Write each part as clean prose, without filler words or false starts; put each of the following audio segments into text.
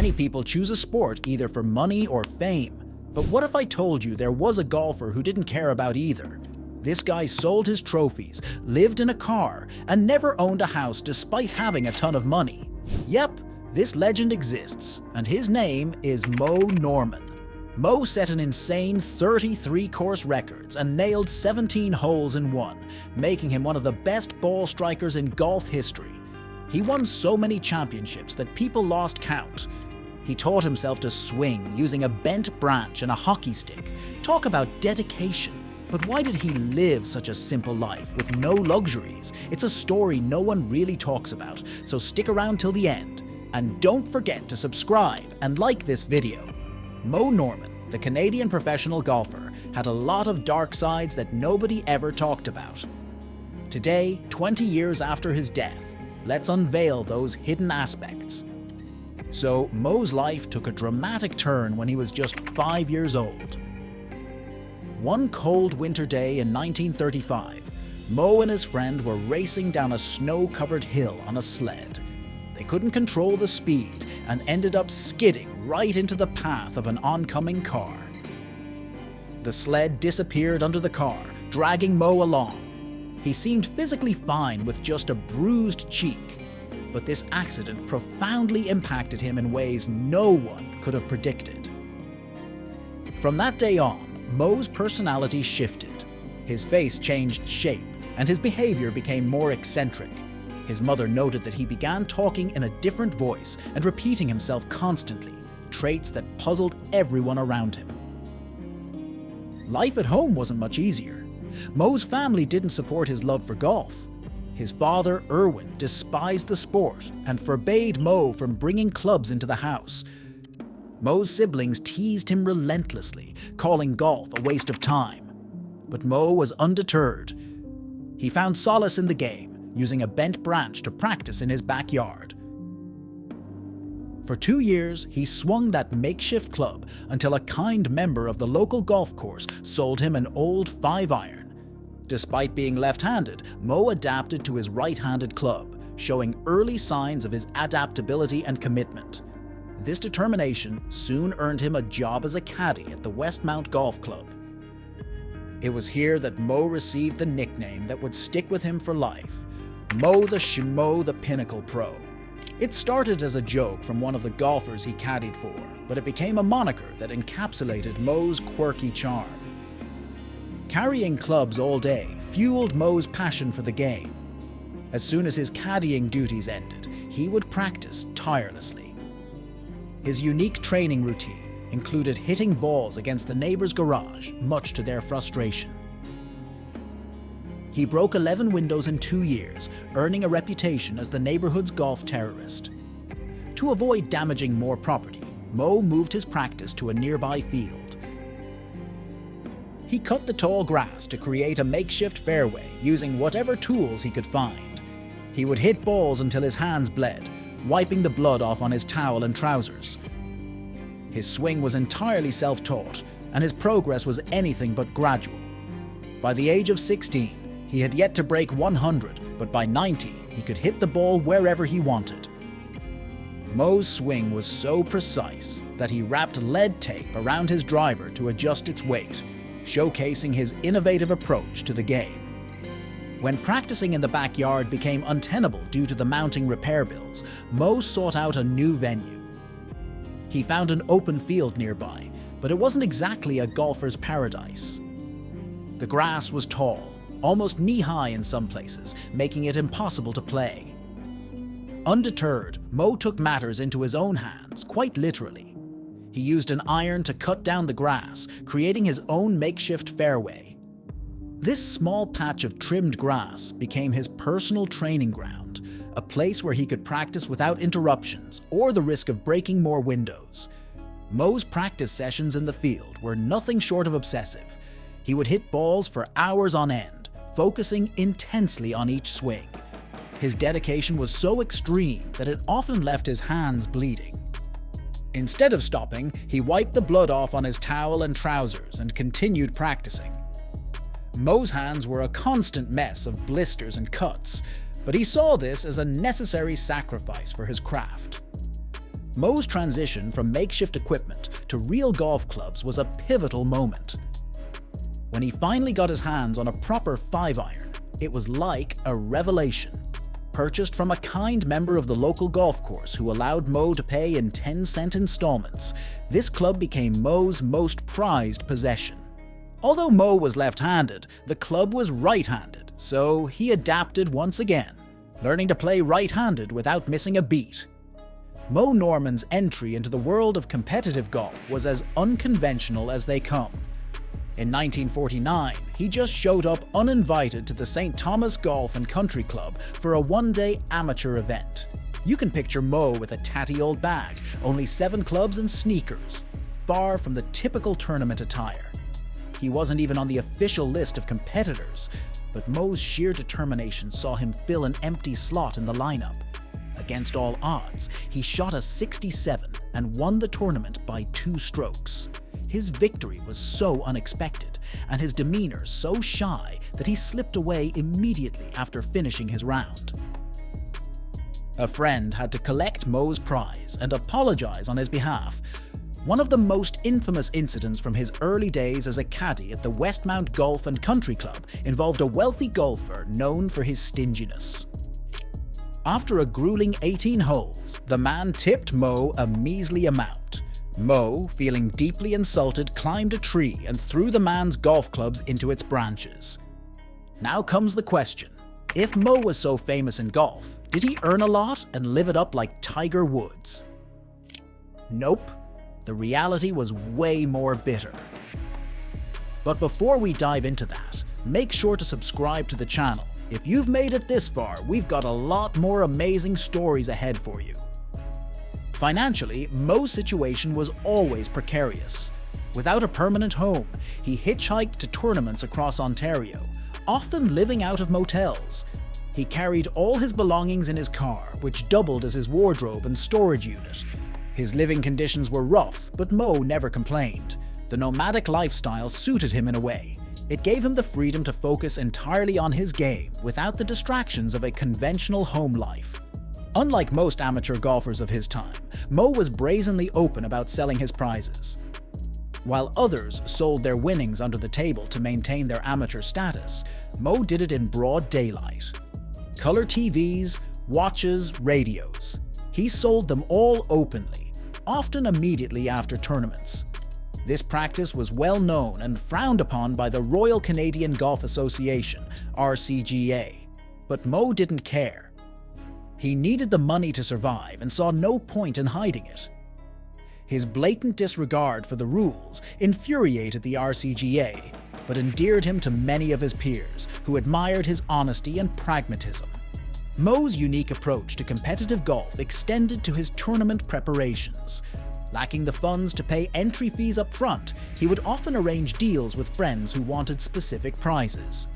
Many people choose a sport either for money or fame. But what if I told you there was a golfer who didn't care about either? This guy sold his trophies, lived in a car, and never owned a house despite having a ton of money. Yep, this legend exists, and his name is Mo Norman. Mo set an insane 33 course records and nailed 17 holes in one, making him one of the best ball strikers in golf history. He won so many championships that people lost count. He taught himself to swing using a bent branch and a hockey stick. Talk about dedication. But why did he live such a simple life with no luxuries? It's a story no one really talks about, so stick around till the end. And don't forget to subscribe and like this video. Mo Norman, the Canadian professional golfer, had a lot of dark sides that nobody ever talked about. Today, 20 years after his death, let's unveil those hidden aspects. So, Mo's life took a dramatic turn when he was just 5 years old. One cold winter day in 1935, Mo and his friend were racing down a snow-covered hill on a sled. They couldn't control the speed and ended up skidding right into the path of an oncoming car. The sled disappeared under the car, dragging Mo along. He seemed physically fine with just a bruised cheek. But this accident profoundly impacted him in ways no one could have predicted. From that day on, Mo's personality shifted. His face changed shape, and his behavior became more eccentric. His mother noted that he began talking in a different voice and repeating himself constantly, traits that puzzled everyone around him. Life at home wasn't much easier. Mo's family didn't support his love for golf. His father, Irwin, despised the sport and forbade Mo from bringing clubs into the house. Mo's siblings teased him relentlessly, calling golf a waste of time. But Mo was undeterred. He found solace in the game, using a bent branch to practice in his backyard. For 2 years, he swung that makeshift club until a kind member of the local golf course sold him an old 5-iron. Despite being left-handed, Mo adapted to his right-handed club, showing early signs of his adaptability and commitment. This determination soon earned him a job as a caddy at the Westmount Golf Club. It was here that Mo received the nickname that would stick with him for life, Mo the Schmo the Pinnacle Pro. It started as a joke from one of the golfers he caddied for, but it became a moniker that encapsulated Mo's quirky charm. Carrying clubs all day fueled Mo's passion for the game. As soon as his caddying duties ended, he would practice tirelessly. His unique training routine included hitting balls against the neighbor's garage, much to their frustration. He broke 11 windows in 2 years, earning a reputation as the neighborhood's golf terrorist. To avoid damaging more property, Mo moved his practice to a nearby field. He cut the tall grass to create a makeshift fairway using whatever tools he could find. He would hit balls until his hands bled, wiping the blood off on his towel and trousers. His swing was entirely self-taught, and his progress was anything but gradual. By the age of 16, he had yet to break 100, but by 19, he could hit the ball wherever he wanted. Mo's swing was so precise that he wrapped lead tape around his driver to adjust its weight, showcasing his innovative approach to the game. When practicing in the backyard became untenable due to the mounting repair bills, Mo sought out a new venue. He found an open field nearby, but it wasn't exactly a golfer's paradise. The grass was tall, almost knee-high in some places, making it impossible to play. Undeterred, Mo took matters into his own hands, quite literally. He used an iron to cut down the grass, creating his own makeshift fairway. This small patch of trimmed grass became his personal training ground, a place where he could practice without interruptions or the risk of breaking more windows. Mo's practice sessions in the field were nothing short of obsessive. He would hit balls for hours on end, focusing intensely on each swing. His dedication was so extreme that it often left his hands bleeding. Instead of stopping, he wiped the blood off on his towel and trousers and continued practicing. Mo's hands were a constant mess of blisters and cuts, but he saw this as a necessary sacrifice for his craft. Mo's transition from makeshift equipment to real golf clubs was a pivotal moment. When he finally got his hands on a proper 5-iron, it was like a revelation. Purchased from a kind member of the local golf course who allowed Mo to pay in 10-cent installments, this club became Mo's most prized possession. Although Mo was left-handed, the club was right-handed, so he adapted once again, learning to play right-handed without missing a beat. Mo Norman's entry into the world of competitive golf was as unconventional as they come. In 1949, he just showed up uninvited to the St. Thomas Golf and Country Club for a one-day amateur event. You can picture Mo with a tatty old bag, only 7 clubs and sneakers, far from the typical tournament attire. He wasn't even on the official list of competitors, but Mo's sheer determination saw him fill an empty slot in the lineup. Against all odds, he shot a 67 and won the tournament by 2 strokes. His victory was so unexpected, and his demeanor so shy that he slipped away immediately after finishing his round. A friend had to collect Mo's prize and apologize on his behalf. One of the most infamous incidents from his early days as a caddy at the Westmount Golf and Country Club involved a wealthy golfer known for his stinginess. After a grueling 18 holes, the man tipped Mo a measly amount. Mo, feeling deeply insulted, climbed a tree and threw the man's golf clubs into its branches. Now comes the question. If Mo was so famous in golf, did he earn a lot and live it up like Tiger Woods? Nope. The reality was way more bitter. But before we dive into that, make sure to subscribe to the channel. If you've made it this far, we've got a lot more amazing stories ahead for you. Financially, Mo's situation was always precarious. Without a permanent home, he hitchhiked to tournaments across Ontario, often living out of motels. He carried all his belongings in his car, which doubled as his wardrobe and storage unit. His living conditions were rough, but Mo never complained. The nomadic lifestyle suited him in a way. It gave him the freedom to focus entirely on his game without the distractions of a conventional home life. Unlike most amateur golfers of his time, Mo was brazenly open about selling his prizes. While others sold their winnings under the table to maintain their amateur status, Mo did it in broad daylight. Color TVs, watches, radios. He sold them all openly, often immediately after tournaments. This practice was well known and frowned upon by the Royal Canadian Golf Association, RCGA, but Mo didn't care. He needed the money to survive and saw no point in hiding it. His blatant disregard for the rules infuriated the RCGA, but endeared him to many of his peers who admired his honesty and pragmatism. Mo's unique approach to competitive golf extended to his tournament preparations. Lacking the funds to pay entry fees up front, he would often arrange deals with friends who wanted specific prizes.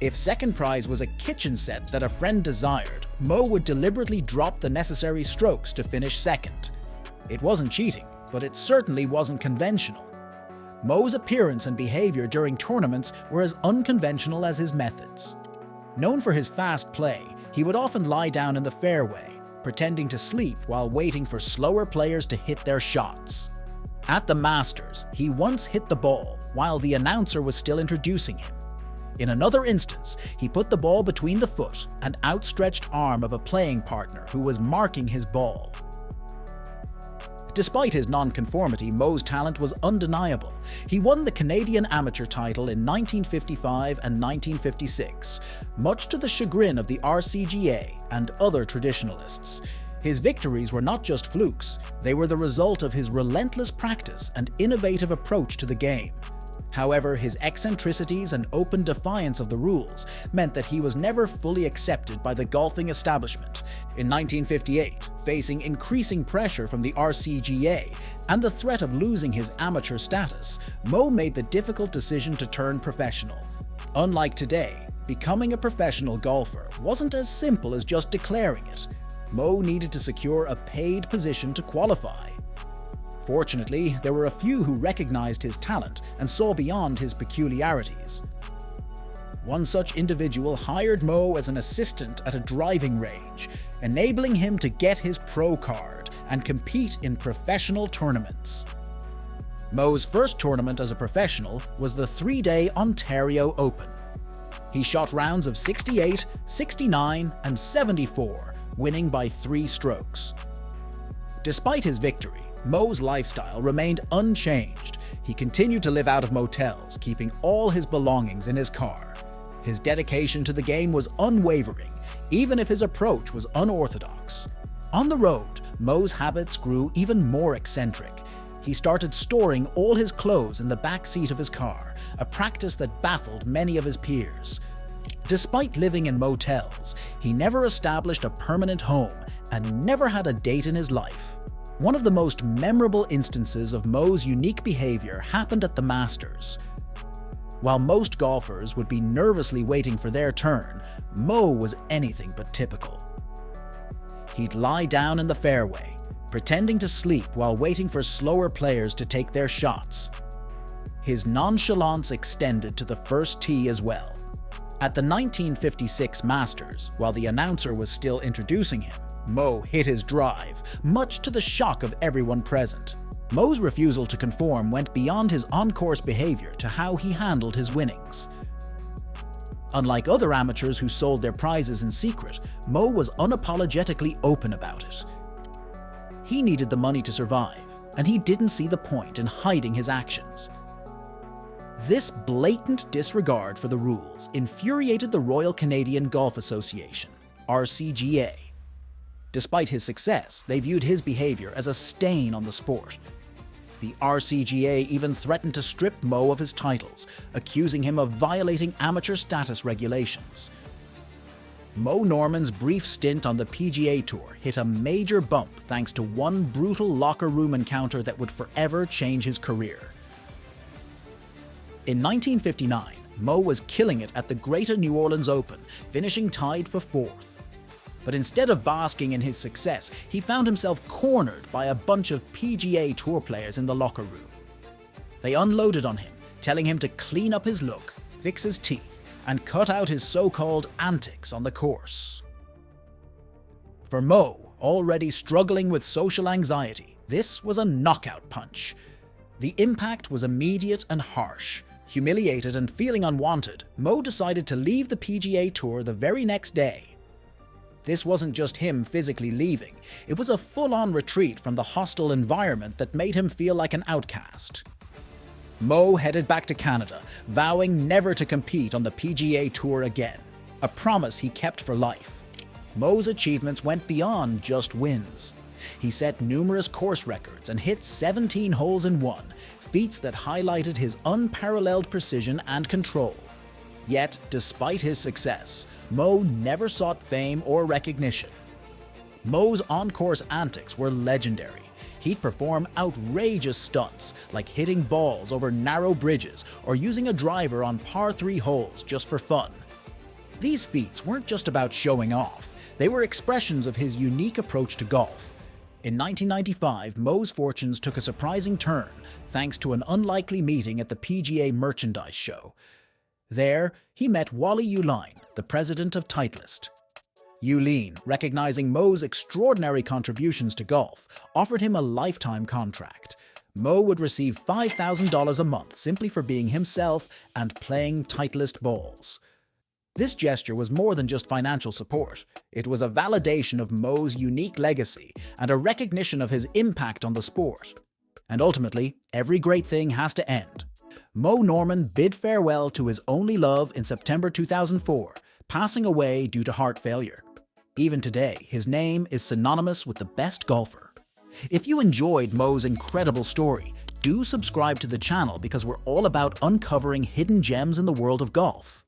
If second prize was a kitchen set that a friend desired, Mo would deliberately drop the necessary strokes to finish second. It wasn't cheating, but it certainly wasn't conventional. Mo's appearance and behavior during tournaments were as unconventional as his methods. Known for his fast play, he would often lie down in the fairway, pretending to sleep while waiting for slower players to hit their shots. At the Masters, he once hit the ball while the announcer was still introducing him. In another instance, he put the ball between the foot and outstretched arm of a playing partner who was marking his ball. Despite his nonconformity, Mo's talent was undeniable. He won the Canadian Amateur title in 1955 and 1956, much to the chagrin of the RCGA and other traditionalists. His victories were not just flukes, they were the result of his relentless practice and innovative approach to the game. However, his eccentricities and open defiance of the rules meant that he was never fully accepted by the golfing establishment. In 1958, facing increasing pressure from the RCGA and the threat of losing his amateur status, Mo made the difficult decision to turn professional. Unlike today, becoming a professional golfer wasn't as simple as just declaring it. Mo needed to secure a paid position to qualify. Fortunately, there were a few who recognized his talent and saw beyond his peculiarities. One such individual hired Mo as an assistant at a driving range, enabling him to get his pro card and compete in professional tournaments. Mo's first tournament as a professional was the 3-day Ontario Open. He shot rounds of 68, 69, and 74, winning by 3 strokes. Despite his victory, Mo's lifestyle remained unchanged. He continued to live out of motels, keeping all his belongings in his car. His dedication to the game was unwavering, even if his approach was unorthodox. On the road, Mo's habits grew even more eccentric. He started storing all his clothes in the back seat of his car, a practice that baffled many of his peers. Despite living in motels, he never established a permanent home and never had a date in his life. One of the most memorable instances of Mo's unique behavior happened at the Masters. While most golfers would be nervously waiting for their turn, Mo was anything but typical. He'd lie down in the fairway, pretending to sleep while waiting for slower players to take their shots. His nonchalance extended to the first tee as well. At the 1956 Masters, while the announcer was still introducing him, Mo hit his drive, much to the shock of everyone present. Mo's refusal to conform went beyond his on-course behavior to how he handled his winnings. Unlike other amateurs who sold their prizes in secret, Mo was unapologetically open about it. He needed the money to survive, and he didn't see the point in hiding his actions. This blatant disregard for the rules infuriated the Royal Canadian Golf Association, RCGA. Despite his success, they viewed his behavior as a stain on the sport. The RCGA even threatened to strip Mo of his titles, accusing him of violating amateur status regulations. Mo Norman's brief stint on the PGA Tour hit a major bump thanks to one brutal locker room encounter that would forever change his career. In 1959, Mo was killing it at the Greater New Orleans Open, finishing tied for 4th. But instead of basking in his success, he found himself cornered by a bunch of PGA Tour players in the locker room. They unloaded on him, telling him to clean up his look, fix his teeth, and cut out his so-called antics on the course. For Mo, already struggling with social anxiety, this was a knockout punch. The impact was immediate and harsh. Humiliated and feeling unwanted, Mo decided to leave the PGA Tour the very next day. This wasn't just him physically leaving, it was a full-on retreat from the hostile environment that made him feel like an outcast. Mo headed back to Canada, vowing never to compete on the PGA Tour again, a promise he kept for life. Mo's achievements went beyond just wins. He set numerous course records and hit 17 holes in one, feats that highlighted his unparalleled precision and control. Yet, despite his success, Mo never sought fame or recognition. Mo's on-course antics were legendary. He'd perform outrageous stunts, like hitting balls over narrow bridges or using a driver on par 3 holes just for fun. These feats weren't just about showing off, they were expressions of his unique approach to golf. In 1995, Mo's fortunes took a surprising turn thanks to an unlikely meeting at the PGA Merchandise Show. There, he met Wally Uline, the president of Titleist. Uline, recognizing Mo's extraordinary contributions to golf, offered him a lifetime contract. Mo would receive $5,000 a month simply for being himself and playing Titleist balls. This gesture was more than just financial support. It was a validation of Mo's unique legacy and a recognition of his impact on the sport. And ultimately, every great thing has to end. Mo Norman bid farewell to his only love in September 2004, passing away due to heart failure. Even today, his name is synonymous with the best golfer. If you enjoyed Mo's incredible story, do subscribe to the channel because we're all about uncovering hidden gems in the world of golf.